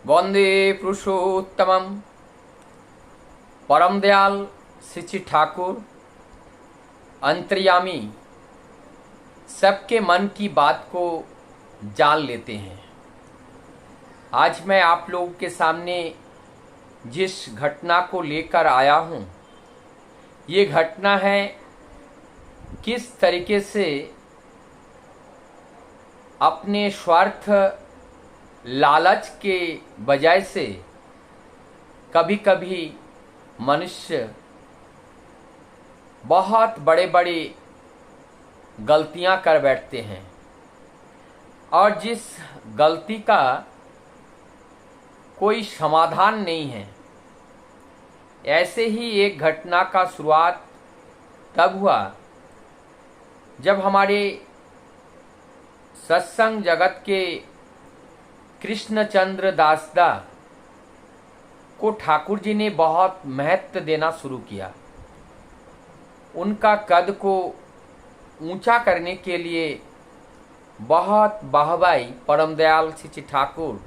वंदे पुरुषोत्तमम। परम दयाल श्री श्री ठाकुर अंतर्यामी सबके मन की बात को जान लेते हैं। आज मैं आप लोगों के सामने जिस घटना को लेकर आया हूँ, ये घटना है किस तरीके से अपने स्वार्थ लालच के वजह से कभी कभी मनुष्य बहुत बड़े बड़े गलतियां कर बैठते हैं और जिस गलती का कोई समाधान नहीं है। ऐसे ही एक घटना का शुरुआत तब हुआ जब हमारे सत्संग जगत के कृष्णचंद्र दासदा को ठाकुर जी ने बहुत महत्व देना शुरू किया। उनका कद को ऊंचा करने के लिए बहुत वाहवाही परम दयाल श्री श्री ठाकुर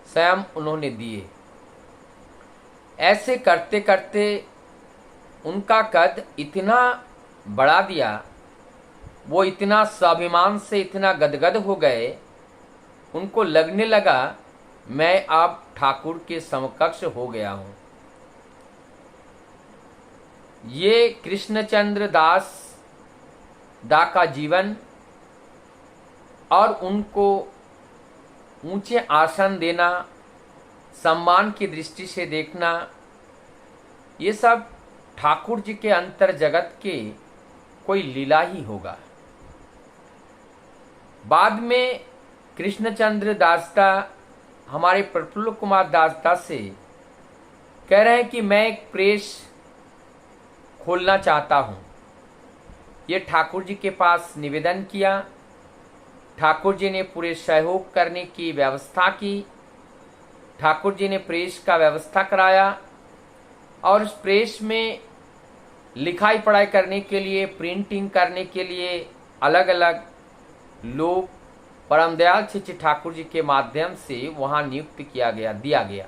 स्वयं उन्होंने दिए। ऐसे करते करते उनका कद इतना बढ़ा दिया, वो इतना स्वाभिमान से इतना गदगद हो गए, उनको लगने लगा मैं अब ठाकुर के समकक्ष हो गया हूँ। ये कृष्णचंद्र दास दा का जीवन और उनको ऊंचे आसन देना, सम्मान की दृष्टि से देखना, ये सब ठाकुर जी के अंतर जगत के कोई लीला ही होगा। बाद में कृष्णचंद्र दासदा हमारे प्रफुल्ल कुमार दासदा से कह रहे हैं कि मैं एक प्रेस खोलना चाहता हूँ। ये ठाकुर जी के पास निवेदन किया। ठाकुर जी ने पूरे सहयोग करने की व्यवस्था की। ठाकुर जी ने प्रेस का व्यवस्था कराया और उस प्रेस में लिखाई पढ़ाई करने के लिए, प्रिंटिंग करने के लिए अलग अलग लोग परम दयाल श्री श्री ठाकुर जी के माध्यम से वहां नियुक्त दिया गया।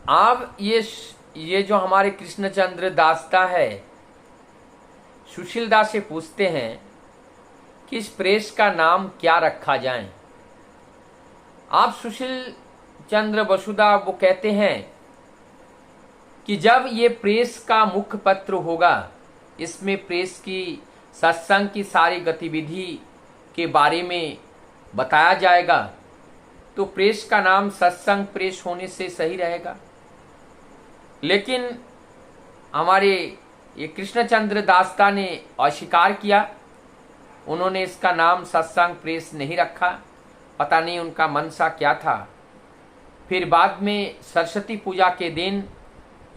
अब ये जो हमारे कृष्णचंद्र दासदा है, सुशील दास से पूछते हैं कि इस प्रेस का नाम क्या रखा जाए। आप सुशील चंद्र वसुदा वो कहते हैं कि जब ये प्रेस का मुख्य पत्र होगा, इसमें प्रेस की सत्संग की सारी गतिविधि के बारे में बताया जाएगा, तो प्रेस का नाम सत्संग प्रेस होने से सही रहेगा। लेकिन हमारे ये कृष्णचंद्र दासदा ने अस्वीकार किया। उन्होंने इसका नाम सत्संग प्रेस नहीं रखा। पता नहीं उनका मनसा क्या था। फिर बाद में सरस्वती पूजा के दिन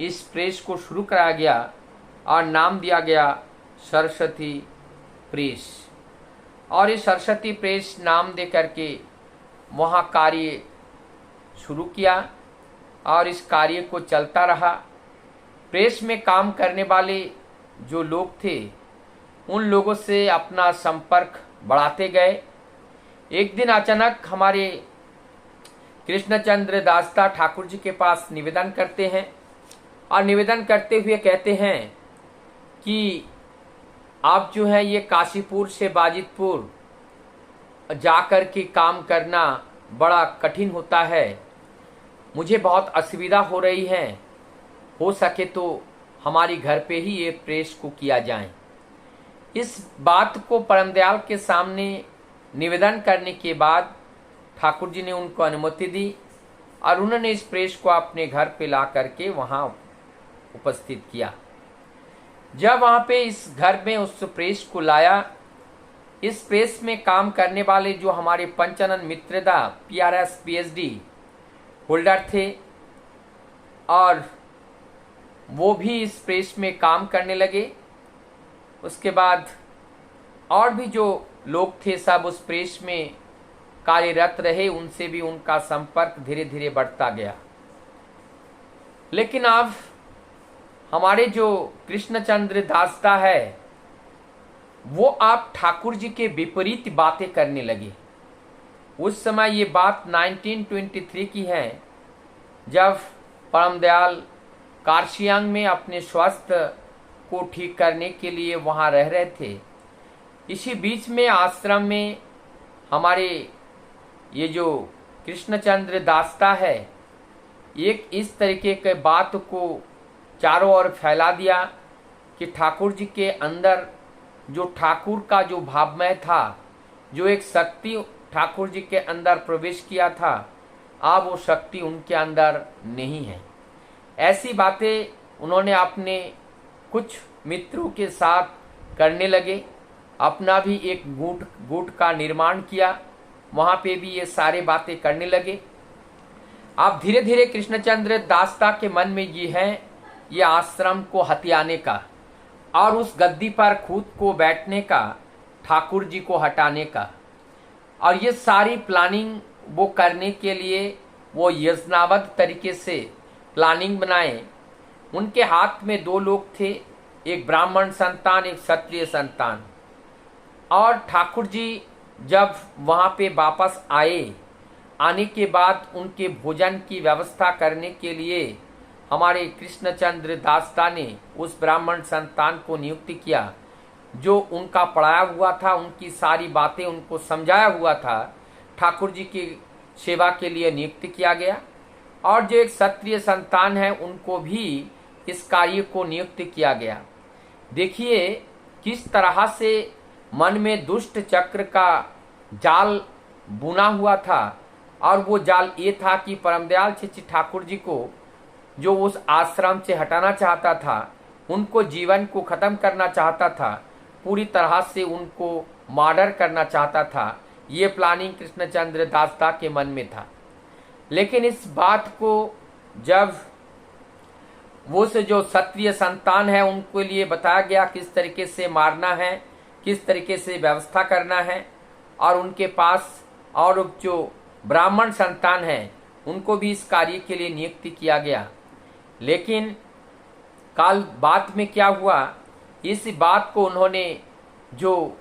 इस प्रेस को शुरू कराया गया और नाम दिया गया सरस्वती प्रेस। और इस सरस्वती प्रेस नाम दे करके वहाँ कार्य शुरू किया और इस कार्य को चलता रहा। प्रेस में काम करने वाले जो लोग थे, उन लोगों से अपना संपर्क बढ़ाते गए। एक दिन अचानक हमारे कृष्णचंद्र दासदा ठाकुर जी के पास निवेदन करते हैं और निवेदन करते हुए कहते हैं कि आप जो है ये काशीपुर से बाजितपुर जाकर के काम करना बड़ा कठिन होता है। मुझे बहुत असुविधा हो रही है। हो सके तो हमारी घर पे ही ये प्रेस को किया जाए। इस बात को परम दयाल के सामने निवेदन करने के बाद ठाकुर जी ने उनको अनुमति दी और उन्होंने इस प्रेस को अपने घर पे ला करके वहाँ उपस्थित किया। जब वहाँ पे इस घर में उस प्रेस को लाया, इस प्रेस में काम करने वाले जो हमारे पंचानन मित्रदा PRS PhD होल्डर थे और वो भी इस प्रेस में काम करने लगे। उसके बाद और भी जो लोग थे सब उस प्रेस में कार्यरत रहे। उनसे भी उनका संपर्क धीरे धीरे बढ़ता गया। लेकिन अब हमारे जो कृष्णचंद्र दासदा है, वो आप ठाकुर जी के विपरीत बातें करने लगे। उस समय ये बात 1923 की है, जब परमदयाल कार्शियांग में अपने स्वास्थ्य को ठीक करने के लिए वहाँ रह रहे थे। इसी बीच में आश्रम में हमारे ये जो कृष्णचंद्र दास्ता है, एक इस तरीके के बात को चारों ओर फैला दिया कि ठाकुर जी के अंदर जो ठाकुर का जो भावमय था, जो एक शक्ति ठाकुर जी के अंदर प्रवेश किया था, अब वो शक्ति उनके अंदर नहीं है। ऐसी बातें उन्होंने अपने कुछ मित्रों के साथ करने लगे। अपना भी एक गुट का निर्माण किया, वहाँ पे भी ये सारे बातें करने लगे। अब धीरे धीरे कृष्णचंद्र दास्ता के मन में ये है, ये आश्रम को हथियाने का और उस गद्दी पर खुद को बैठने का, ठाकुर जी को हटाने का, और ये सारी प्लानिंग वो करने के लिए वो योजनाबद्ध तरीके से प्लानिंग बनाए। उनके हाथ में दो लोग थे, एक ब्राह्मण संतान, एक क्षत्रिय संतान। और ठाकुर जी जब वहाँ पे वापस आने के बाद उनके भोजन की व्यवस्था करने के लिए हमारे कृष्णचंद्र दास्ता ने उस ब्राह्मण संतान को नियुक्त किया, जो उनका पढ़ाया हुआ था, उनकी सारी बातें उनको समझाया हुआ था, ठाकुर जी की सेवा के लिए नियुक्त किया गया। और जो एक क्षत्रिय संतान है, उनको भी इस कार्य को नियुक्त किया गया। देखिए किस तरह से मन में दुष्ट चक्र का जाल बुना हुआ था, और वो जाल ये था कि परमदयाल श्री ठाकुर जी को जो उस आश्रम से हटाना चाहता था, उनको जीवन को खत्म करना चाहता था, पूरी तरह से उनको मर्डर करना चाहता था। ये प्लानिंग कृष्णचंद्र दास्ता के मन में था। लेकिन इस बात को जब वो से जो क्षत्रिय संतान है, उनके लिए बताया गया किस तरीके से मारना है, किस तरीके से व्यवस्था करना है, और उनके पास और जो ब्राह्मण संतान है, उनको भी इस कार्य के लिए नियुक्त किया गया। लेकिन काल बाद में क्या हुआ, इस बात को उन्होंने जो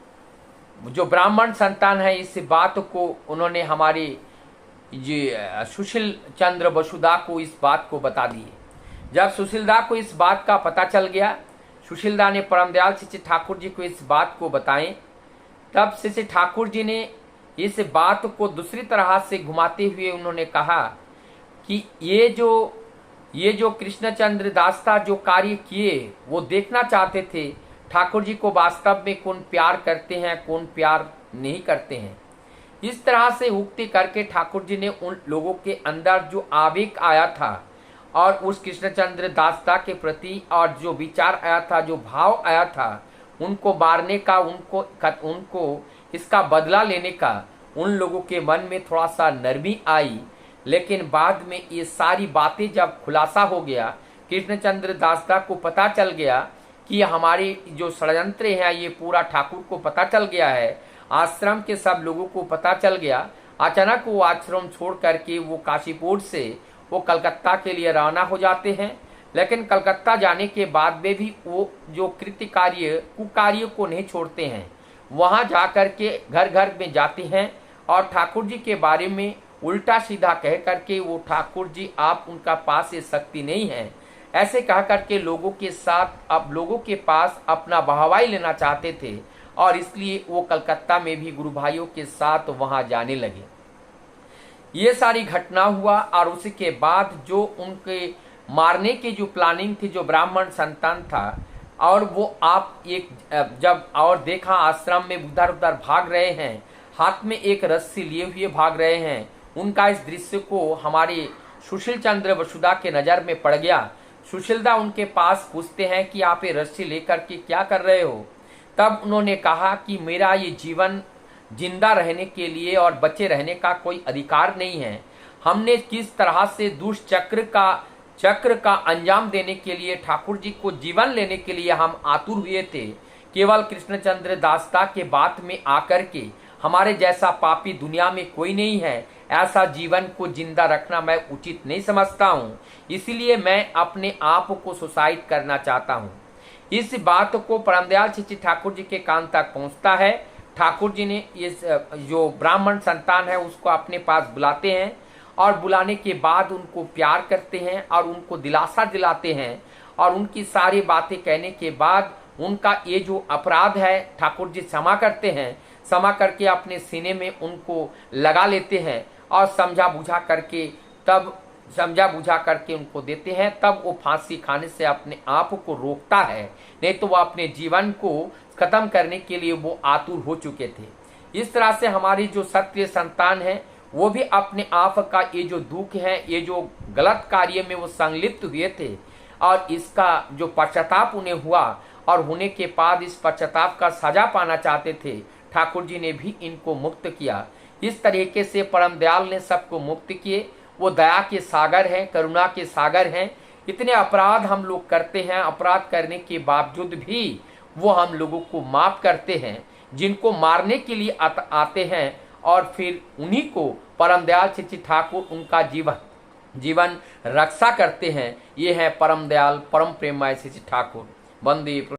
ब्राह्मण संतान है, इस बात को उन्होंने हमारे सुशील चंद्र बसुदा को इस बात को बता दिए। जब सुशीलदा को इस बात का पता चल गया, सुशीलदा ने परमदयाल श्री ठाकुर जी को इस बात को बताएं, तब श्री ठाकुर जी ने इस बात को दूसरी तरह से घुमाते हुए उन्होंने कहा कि ये जो कृष्णचंद्र दास्ता जो कार्य किए, वो देखना चाहते थे ठाकुर जी को वास्तव में कौन प्यार करते हैं, कौन प्यार नहीं करते हैं। इस तरह से उक्ति करके ठाकुर जी ने उन लोगों के अंदर जो आवेग आया था और उस कृष्णचंद्र दास्ता के प्रति और जो विचार आया था, जो भाव आया था, उनको मारने का, उनको इसका बदला लेने का उन लोगों के मन में थोड़ा सा नरमी आई। लेकिन बाद में ये सारी बातें जब खुलासा हो गया, कृष्णचंद्र दास्ता को पता चल गया कि हमारी जो षड्यंत्र है ये पूरा ठाकुर को पता चल गया है, आश्रम के सब लोगों को पता चल गया। अचानक वो आश्रम छोड़ करके वो काशीपुर से वो कलकत्ता के लिए रवाना हो जाते हैं। लेकिन कलकत्ता जाने के बाद में भी वो जो कुकार्य को नहीं छोड़ते हैं, वहाँ जा कर के घर घर में जाते हैं और ठाकुर जी के बारे में उल्टा सीधा कह करके, वो ठाकुर जी आप उनका पास ये शक्ति नहीं है, ऐसे कह करके लोगों के साथ अब लोगों के पास अपना बहवाई लेना चाहते थे। और इसलिए वो कलकत्ता में भी गुरु भाइयों के साथ वहाँ जाने लगे। ये सारी घटना हुआ और उसके बाद जो उनके मारने की जो प्लानिंग थी, जो ब्राह्मण संतान था, और वो आप एक जब और देखा आश्रम में उधर उधर भाग रहे हैं, हाथ में एक रस्सी लिए हुए भाग रहे हैं, उनका इस दृश्य को हमारे सुशील चंद्र बसुदा के नज़र में पड़ गया। सुशीलदा उनके पास पूछते हैं कि आप ये रस्सी लेकर के क्या कर रहे हो। तब उन्होंने कहा कि मेरा ये जीवन जिंदा रहने के लिए और बचे रहने का कोई अधिकार नहीं है। हमने किस तरह से दुष्ट चक्र का अंजाम देने के लिए, ठाकुर जी को जीवन लेने के लिए हम आतुर हुए थे। केवल कृष्णचंद्र दास्ता के बात में आकर के हमारे जैसा पापी दुनिया में कोई नहीं है, ऐसा जीवन को जिंदा रखना मैं उचित नहीं समझता हूँ, इसलिए मैं अपने आप को सुसाइड करना चाहता हूँ। इस बात को परमदयाल श्री ठाकुर जी के कान तक पहुँचता है। ठाकुर जी ने ये जो ब्राह्मण संतान है उसको अपने पास बुलाते हैं और बुलाने के बाद उनको प्यार करते हैं और उनको दिलासा दिलाते हैं और उनकी सारी बातें कहने के बाद उनका ये जो अपराध है ठाकुर जी क्षमा करते हैं। क्षमा करके अपने सीने में उनको लगा लेते हैं और समझा बुझा करके उनको देते हैं। तब वो फांसी खाने से अपने आप को रोकता है, नहीं तो वो अपने जीवन को खत्म करने के लिए वो आतुर हो चुके थे। इस तरह से हमारी जो क्षत्रिय संतान है वो भी अपने आप का ये जो दुख है, ये जो गलत कार्य में वो संलिप्त हुए थे और इसका जो पश्चाताप उन्हें हुआ और होने के बाद इस पश्चाताप का सजा पाना चाहते थे, ठाकुर जी ने भी इनको मुक्त किया। इस तरीके से परम दयाल ने सबको मुक्त किए। वो दया के सागर हैं, करुणा के सागर हैं। इतने अपराध हम लोग करते हैं, अपराध करने के बावजूद भी वो हम लोगों को माफ करते हैं। जिनको मारने के लिए आते हैं और फिर उन्हीं को परम दयाल श्री ठाकुर उनका जीवन रक्षा करते हैं। ये है परम दयाल परम प्रेममय श्री ठाकुर। वंदे।